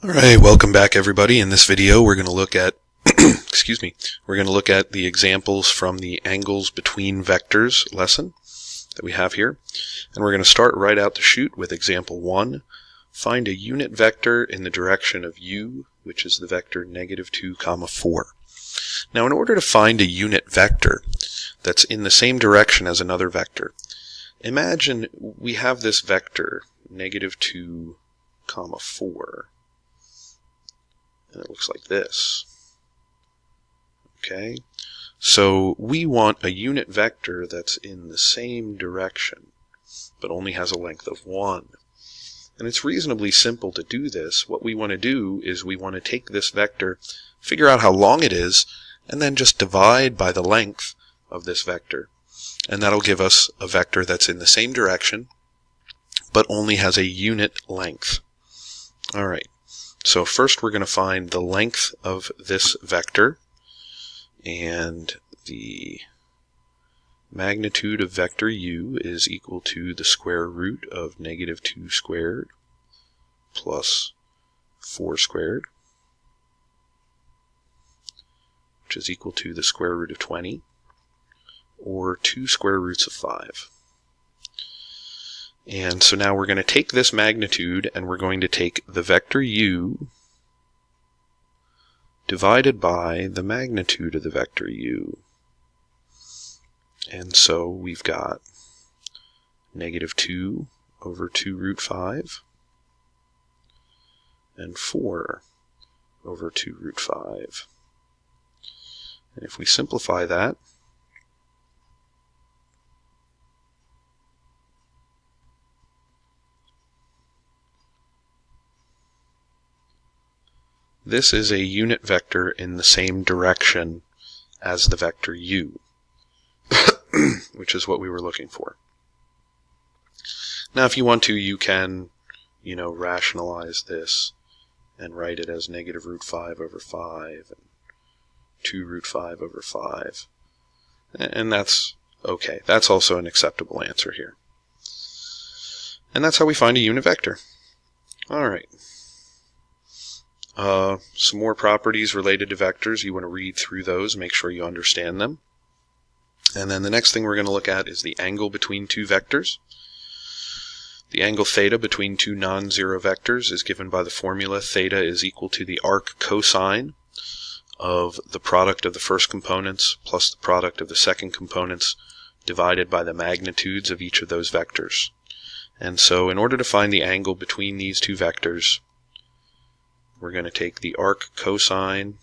Alright, welcome back everybody. In this video we're going to look at we're going to look at the examples from the angles between vectors lesson that we have here. And we're going to start right out the chute with example 1. Find a unit vector in the direction of u, which is the vector -2, 4. Now in order to find a unit vector that's in the same direction as another vector, imagine we have this vector -2, 4. And it looks like this. Okay, so we want a unit vector that's in the same direction, but only has a length of 1. And it's reasonably simple to do this. What we want to do is we want to take this vector, figure out how long it is, and then just divide by the length of this vector. And that'll give us a vector that's in the same direction, but only has a unit length. Alright. So first we're going to find the length of this vector, and the magnitude of vector u is equal to the square root of -2 squared plus 4 squared, which is equal to the square root of 20, or 2 square roots of 5. And so now we're going to take this magnitude and we're going to take the vector u divided by the magnitude of the vector u. And so we've got -2 over 2 root 5 and 4 over 2 root 5. And if we simplify that, this is a unit vector in the same direction as the vector u, which is what we were looking for. Now if you want to, you can, rationalize this and write it as -root5 over 5 and 2 root 5 over 5. And that's okay. That's also an acceptable answer here. And that's how we find a unit vector. Alright. Some more properties related to vectors. You want to read through those, make sure you understand them. And then the next thing we're going to look at is the angle between two vectors. The angle theta between two non-zero vectors is given by the formula theta is equal to the arc cosine of the product of the first components plus the product of the second components divided by the magnitudes of each of those vectors. And so in order to find the angle between these two vectors, we're going to take the arc cosine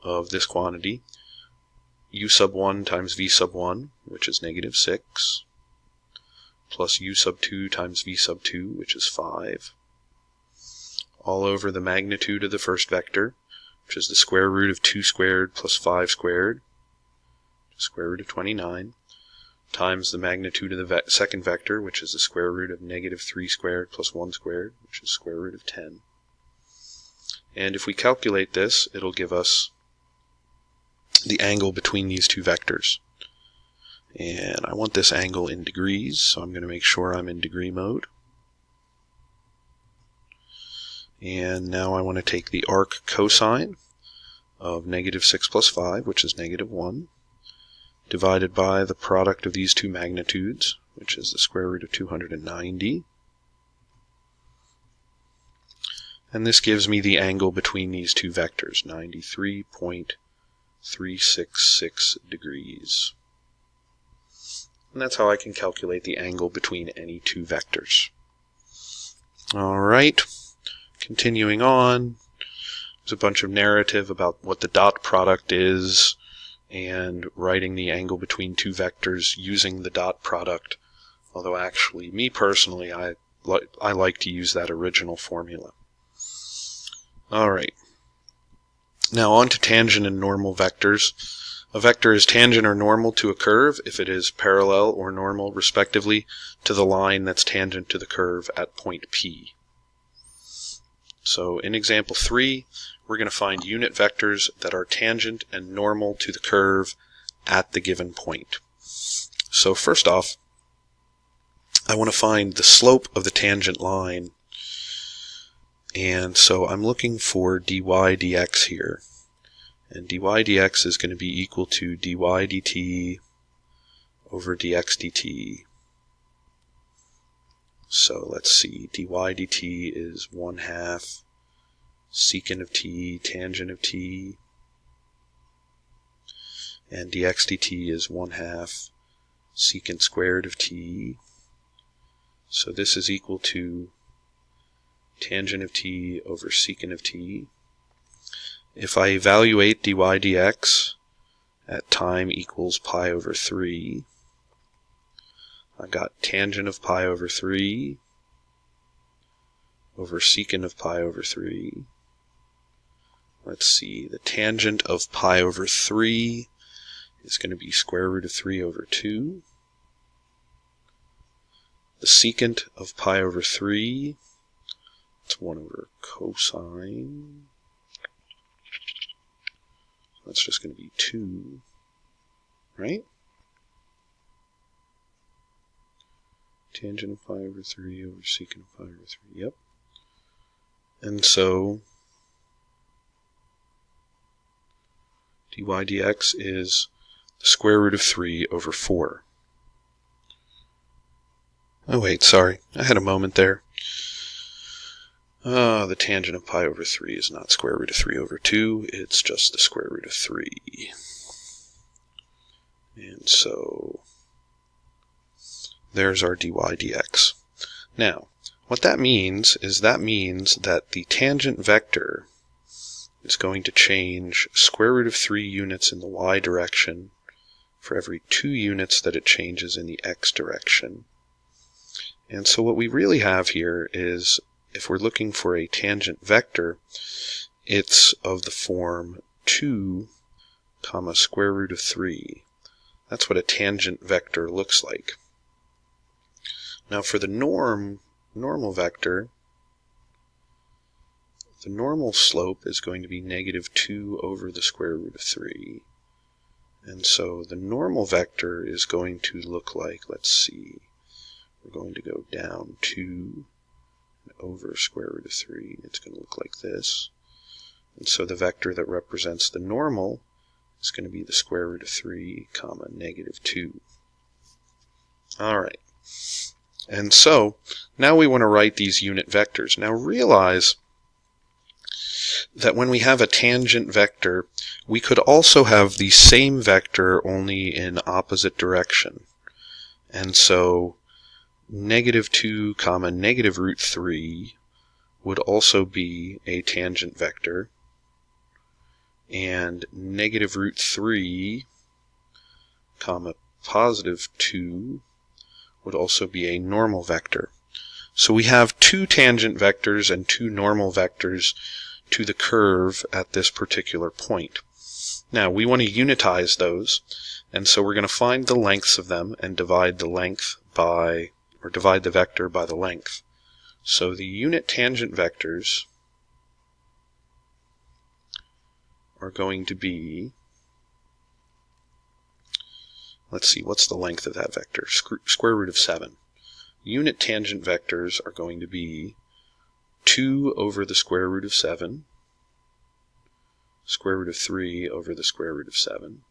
of this quantity, u sub 1 times v sub 1, which is -6, plus u sub 2 times v sub 2, which is 5, all over the magnitude of the first vector, which is the square root of 2 squared plus 5 squared, square root of 29, times the magnitude of the second vector, which is the square root of -3 squared plus 1 squared, which is square root of 10. And if we calculate this, it'll give us the angle between these two vectors. And I want this angle in degrees, so I'm going to make sure I'm in degree mode. And now I want to take the arc cosine of -6 plus 5, which is -1, divided by the product of these two magnitudes, which is the square root of 290. And this gives me the angle between these two vectors, 93.366 degrees. And that's how I can calculate the angle between any two vectors. Alright, continuing on, there's a bunch of narrative about what the dot product is, and writing the angle between two vectors using the dot product, although actually, me personally, I like to use that original formula. Alright, now on to tangent and normal vectors. A vector is tangent or normal to a curve if it is parallel or normal, respectively, to the line that's tangent to the curve at point P. So in example 3, we're going to find unit vectors that are tangent and normal to the curve at the given point. So first off, I want to find the slope of the tangent line And so I'm looking for dy dx here. And dy dx is going to be equal to dy dt over dx dt. So let's see, dy dt is 1/2 secant of t tangent of t, and dx dt is 1/2 secant squared of t. So this is equal to tangent of t over secant of t. If I evaluate dy dx at time equals pi over 3, I got tangent of pi over 3 over secant of pi over 3. Let's see, the tangent of pi over 3 is going to be square root of 3 over 2. The secant of pi over 3, it's 1 over cosine. That's just going to be 2, right? Tangent of pi over 3 over secant of pi over 3, yep. And so dy dx is the square root of 3 over 4. Oh wait, sorry, I had a moment there. The tangent of pi over 3 is not square root of 3 over 2, it's just the square root of 3. And so there's our dy dx. Now, what that means is that the tangent vector is going to change square root of 3 units in the y direction for every 2 units that it changes in the x direction. And so what we really have here is, if we're looking for a tangent vector, it's of the form 2 comma square root of 3. That's what a tangent vector looks like. Now for the normal vector, the normal slope is going to be negative 2 over the square root of 3. And so the normal vector is going to look like, let's see, we're going to go down 2 over square root of 3. It's going to look like this. And so the vector that represents the normal is going to be the square root of 3 comma negative 2. Alright. And so now we want to write these unit vectors. Now realize that when we have a tangent vector, we could also have the same vector only in opposite direction. And so negative 2 comma negative root 3 would also be a tangent vector, and negative root 3 comma positive 2 would also be a normal vector. So we have 2 tangent vectors and 2 normal vectors to the curve at this particular point. Now we want to unitize those, and so we're going to find the lengths of them and divide the length by, or divide the vector by the length. So the unit tangent vectors are going to be, let's see, what's the length of that vector? Square root of 7. Unit tangent vectors are going to be 2 over the square root of 7, square root of 3 over the square root of 7.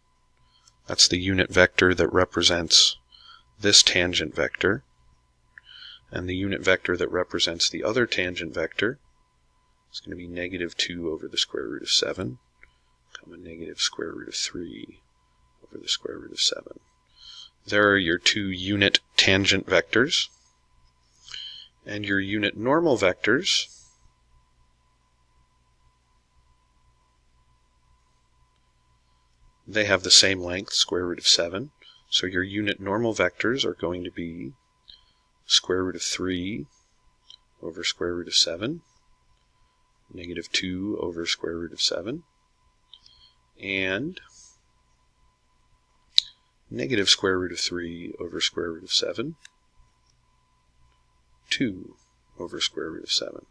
That's the unit vector that represents this tangent vector. And the unit vector that represents the other tangent vector is going to be negative 2 over the square root of 7, comma negative square root of 3 over the square root of 7. There are your 2 unit tangent vectors. And your unit normal vectors they have the same length, square root of 7. So your unit normal vectors are going to be square root of 3 over square root of 7, negative 2 over square root of 7, and negative square root of 3 over square root of 7, 2 over square root of 7.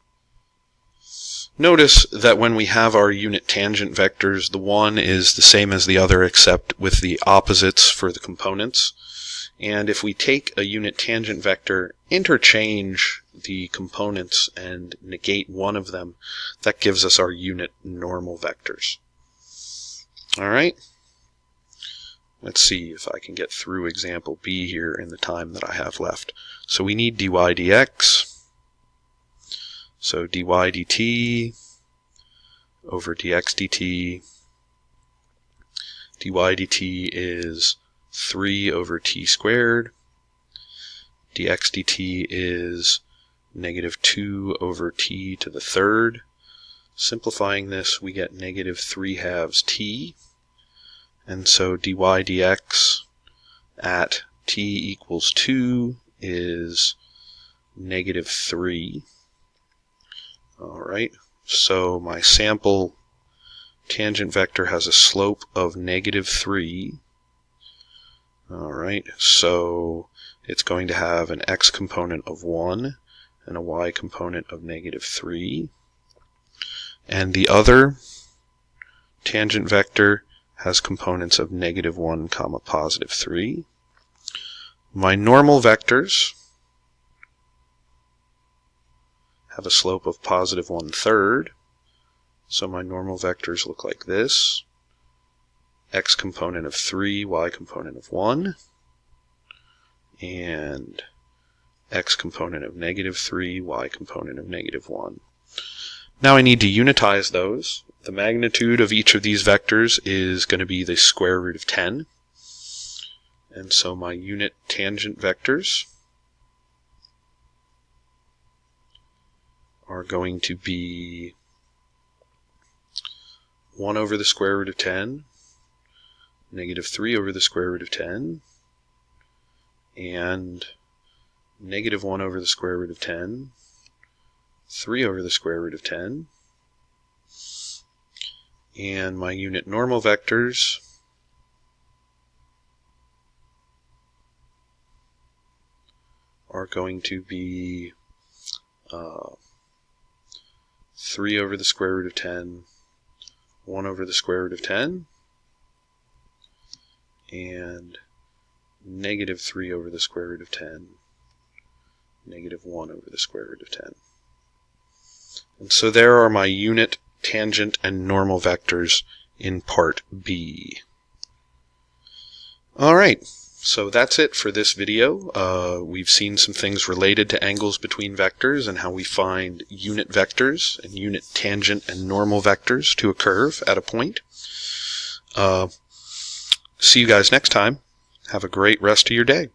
Notice that when we have our unit tangent vectors, the one is the same as the other except with the opposites for the components. And if we take a unit tangent vector, interchange the components, and negate one of them, that gives us our unit normal vectors. Alright, let's see if I can get through example B here in the time that I have left. So we need dy dx, so dy dt over dx dt. dy dt is 3 over t squared. Dx dt is negative 2 over t to the third. Simplifying this, we get negative 3/2 t. And so dy dx at t equals 2 is negative 3. Alright, so my sample tangent vector has a slope of negative 3. Alright, so it's going to have an x component of 1 and a y component of negative 3. And the other tangent vector has components of negative 1, positive 3. My normal vectors have a slope of positive 1/3. So my normal vectors look like this. X component of 3, y component of 1, and x component of negative 3, y component of negative 1. Now I need to unitize those. The magnitude of each of these vectors is going to be the square root of 10. And so my unit tangent vectors are going to be 1 over the square root of 10, negative 3 over the square root of 10, and negative 1 over the square root of 10, 3 over the square root of 10, and my unit normal vectors are going to be 3 over the square root of 10, 1 over the square root of 10, and negative 3 over the square root of 10, negative 1 over the square root of 10. And so there are my unit, tangent, and normal vectors in part B. Alright, so that's it for this video. We've seen some things related to angles between vectors and how we find unit vectors and unit tangent and normal vectors to a curve at a point. See you guys next time. Have a great rest of your day.